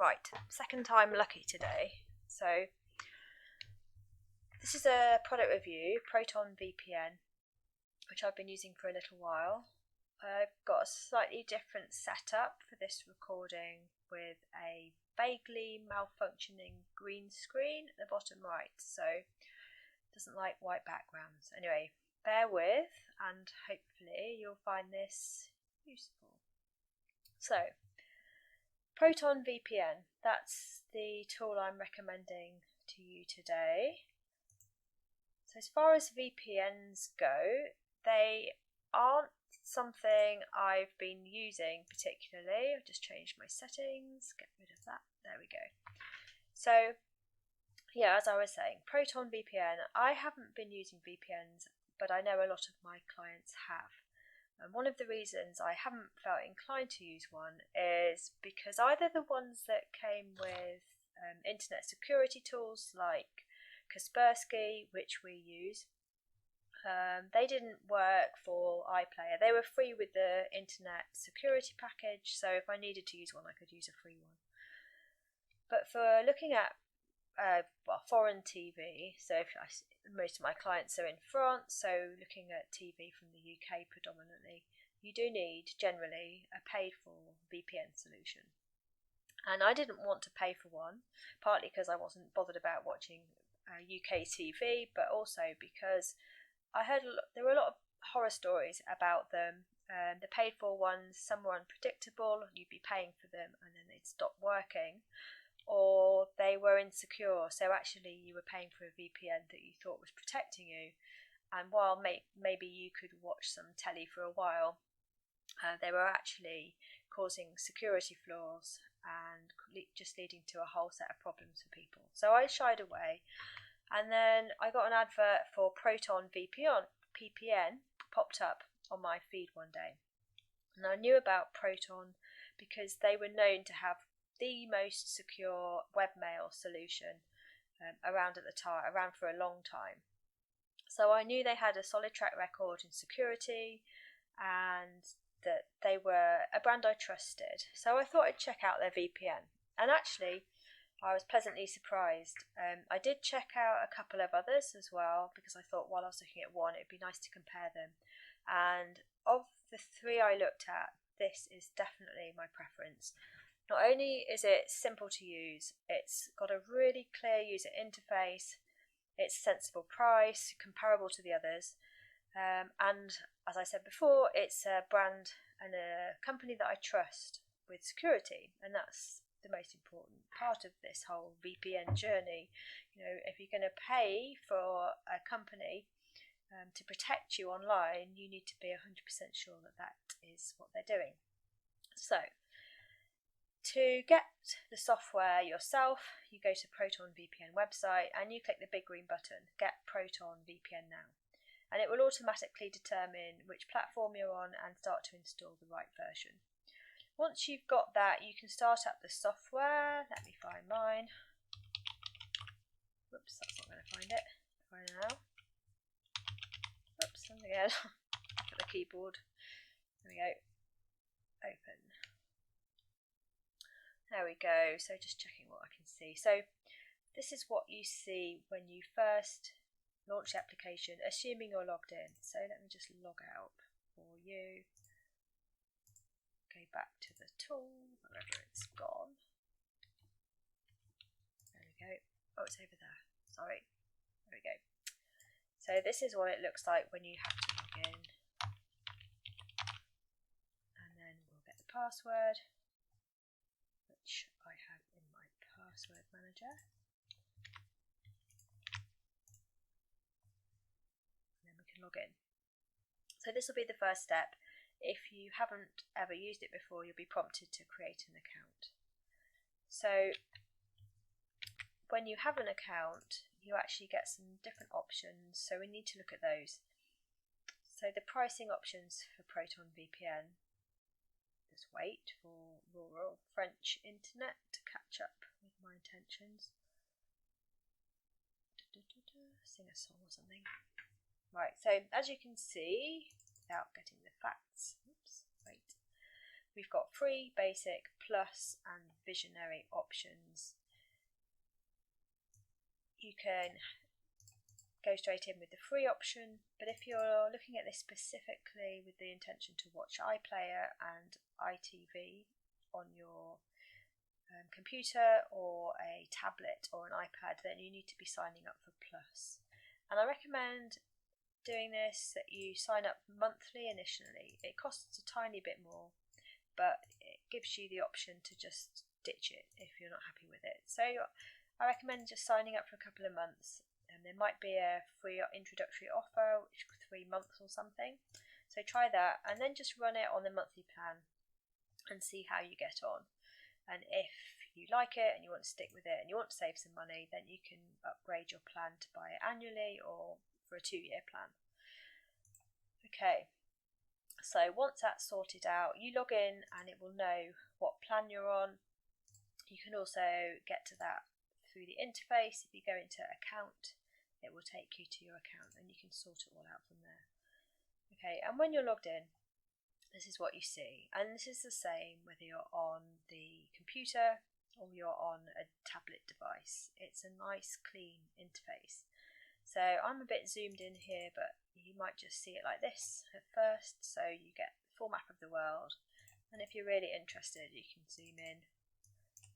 Right, second time lucky today. So this is a product review, Proton VPN, which I've been using for a little while. I've got a slightly different setup for this recording with a vaguely malfunctioning green screen at the bottom right, so it doesn't like white backgrounds. Anyway, bear with and hopefully you'll find this useful. So, Proton VPN, that's the tool I'm recommending to you today. So as far as VPNs go, they aren't something I've been using particularly. I've just changed my settings, get rid of that, there we go. So yeah, as I was saying, Proton VPN, I haven't been using VPNs, but I know a lot of my clients have. And one of the reasons I haven't felt inclined to use one is because either the ones that came with internet security tools like Kaspersky, which we use, they didn't work for iPlayer. They were free with the internet security package, so if I needed to use one, I could use a free one. But for looking at foreign TV, so most of my clients are in France, so looking at TV from the UK predominantly, you do need generally a paid for VPN solution. And I didn't want to pay for one, partly because I wasn't bothered about watching UK TV, but also because I heard there were a lot of horror stories about them. The paid for ones, some were unpredictable, you'd be paying for them and then they'd stop working, or they were insecure, so actually you were paying for a VPN that you thought was protecting you, and while maybe you could watch some telly for a while, they were actually causing security flaws and just leading to a whole set of problems for people. So I shied away, and then I got an advert for Proton VPN popped up on my feed one day, and I knew about Proton because they were known to have the most secure webmail solution around at the time, around for a long time. So I knew they had a solid track record in security and that they were a brand I trusted. So I thought I'd check out their VPN. And actually, I was pleasantly surprised. I did check out a couple of others as well, because I thought while I was looking at one, it'd be nice to compare them. And of the three I looked at, this is definitely my preference. Not only is it simple to use, it's got a really clear user interface, it's a sensible price, comparable to the others, and as I said before, it's a brand and a company that I trust with security, and that's the most important part of this whole VPN journey. You know, if you're going to pay for a company to protect you online, you need to be 100% sure that that is what they're doing. So, to get the software yourself, you go to Proton VPN website and you click the big green button, Get Proton VPN Now. And it will automatically determine which platform you're on and start to install the right version. Once you've got that, you can start up the software. Let me find mine. Whoops, that's not going to find it right now. Whoops, again. Look at the keyboard. There we go. Open. There we go, so just checking what I can see. So this is what you see when you first launch the application, assuming you're logged in. So let me just log out for you. Go back to the tool, wherever it's gone. There we go. Oh, it's over there. Sorry. There we go. So this is what it looks like when you have to log in. And then we'll get the password, which I have in my password manager. And then we can log in. So this will be the first step. If you haven't ever used it before, you'll be prompted to create an account. So when you have an account, you actually get some different options, so we need to look at those. So the pricing options for Proton VPN. Just wait for rural French internet to catch up with my intentions. Sing a song or something. Right, so as you can see, without getting the facts, we've got free, basic, plus and visionary options. You can go straight in with the free option, but if you're looking at this specifically with the intention to watch iPlayer and iTV on your computer or a tablet or an iPad, then you need to be signing up for Plus. And I recommend doing this that you sign up monthly initially. It costs a tiny bit more, but it gives you the option to just ditch it if you're not happy with it. So I recommend just signing up for a couple of months, and there might be a free introductory offer, which is 3 months or something. So try that and then just run it on the monthly plan and see how you get on. And if you like it and you want to stick with it and you want to save some money, then you can upgrade your plan to buy it annually or for a 2-year plan. Okay, so once that's sorted out, you log in and it will know what plan you're on. You can also get to that through the interface. If you go into account, it will take you to your account and you can sort it all out from there. Okay, and when you're logged in, this is what you see, and this is the same whether you're on the computer or you're on a tablet device. It's a nice clean interface. So I'm a bit zoomed in here, but you might just see it like this at first, so you get the full map of the world, and if you're really interested you can zoom in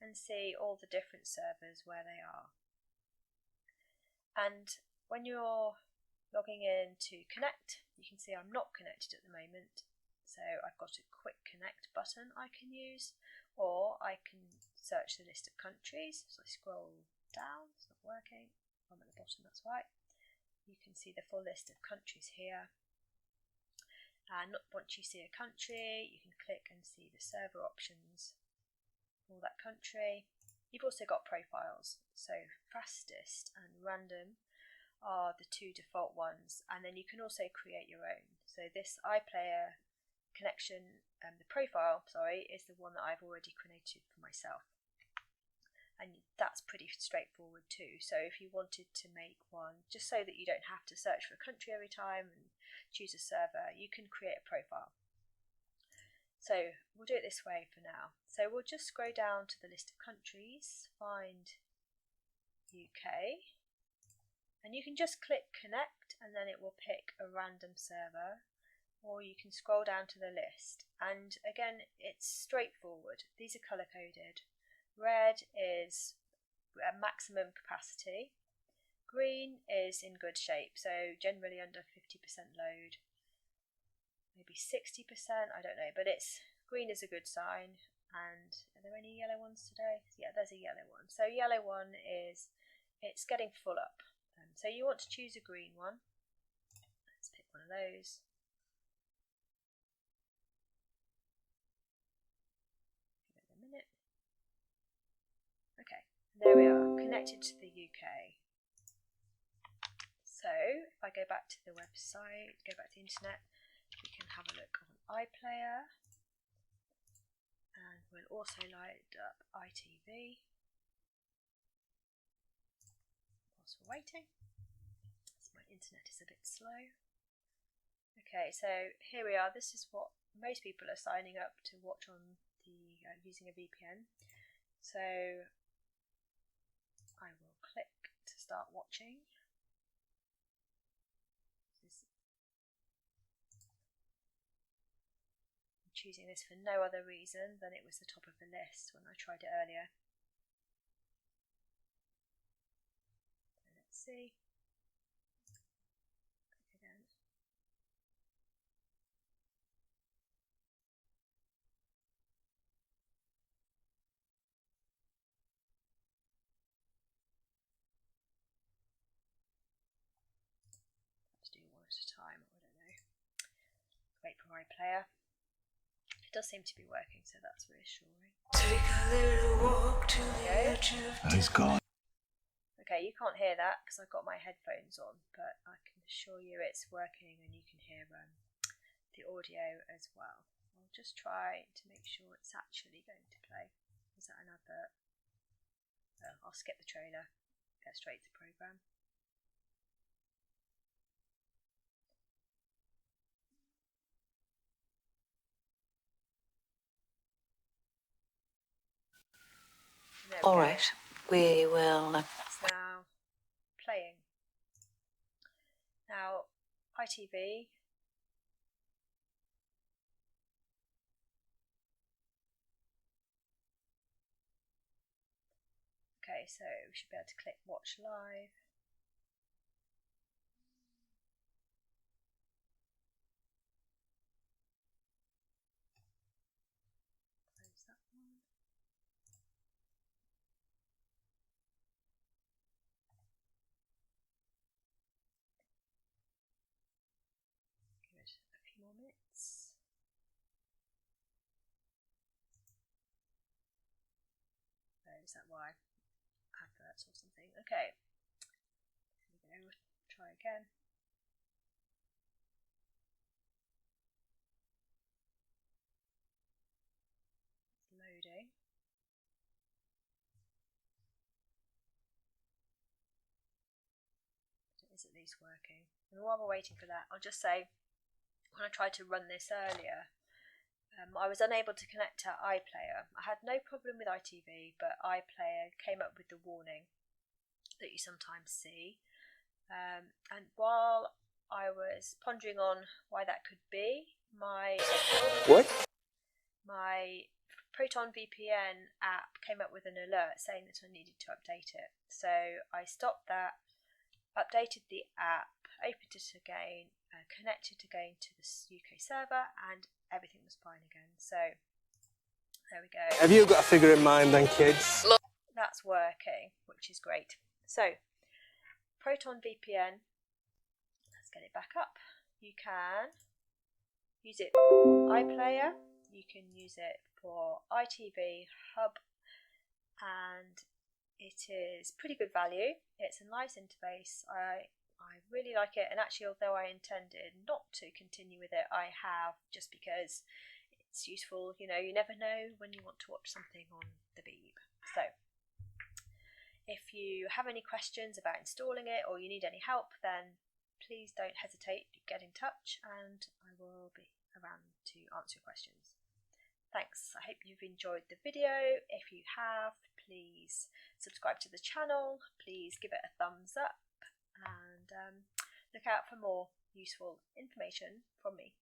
and see all the different servers where they are. And when you're logging in to connect, you can see I'm not connected at the moment. So I've got a quick connect button I can use, or I can search the list of countries. So I scroll down, it's not working. I'm at the bottom, that's right. You can see the full list of countries here. And once you see a country, you can click and see the server options for that country. You've also got profiles, so fastest and random are the 2 default ones, and then you can also create your own. So this iPlayer connection, the profile, is the one that I've already created for myself, and that's pretty straightforward too. So if you wanted to make one just so that you don't have to search for a country every time and choose a server, you can create a profile. So we'll do it this way for now. So we'll just scroll down to the list of countries, find UK, and you can just click connect and then it will pick a random server, or you can scroll down to the list. And again, it's straightforward. These are colour coded. Red is a maximum capacity. Green is in good shape, so generally under 50% load. Maybe 60%, I don't know, but green is a good sign. And are there any yellow ones today? Yeah, there's a yellow one. So yellow one is, it's getting full up. So you want to choose a green one. Let's pick one of those. Give it a minute. Okay, there we are, connected to the UK. So if I go back to the website, go back to the internet, we can have a look on iPlayer, and we'll also light up iTV whilst we're waiting. So my internet is a bit slow. Okay, so here we are. This is what most people are signing up to watch on the using a VPN. So I will click to start watching. I'm choosing this for no other reason than it was the top of the list when I tried it earlier. So let's see. Click again. Let's do one at a time, I don't know. Wait for iPlayer. It does seem to be working, so that's reassuring. Take a little walk to the edge of He's gone. Okay, you can't hear that because I've got my headphones on, but I can assure you it's working and you can hear the audio as well. I'll just try to make sure it's actually going to play. Is that an advert? Oh, I'll skip the trailer, get straight to the programme. All right, we will. It's now playing. Now, ITV. Okay, so we should be able to click watch live. Close that one. Give it a few more minutes. Oh, is that why? Adverts or something. Okay. Here we go. Try again. It's loading. It is at least working. And while we're waiting for that, I'll just say, when I tried to run this earlier, I was unable to connect to iPlayer. I had no problem with ITV, but iPlayer came up with the warning that you sometimes see. And while I was pondering on why that could be, my Proton VPN app came up with an alert saying that I needed to update it. So I stopped that, updated the app, opened it again, connected again to the UK server, and everything was fine again. So there we go. Have you got a figure in mind then, kids? That's working, which is great. So Proton VPN, let's get it back up. You can use it for iPlayer, you can use it for ITV Hub, and it is pretty good value. It's a nice interface. I really like it, and actually, although I intended not to continue with it, I have, just because it's useful. You know, you never know when you want to watch something on the Beeb. So if you have any questions about installing it or you need any help, then please don't hesitate to get in touch, and I will be around to answer your questions. Thanks. I hope you've enjoyed the video. If you have, please subscribe to the channel, please give it a thumbs up, and look out for more useful information from me.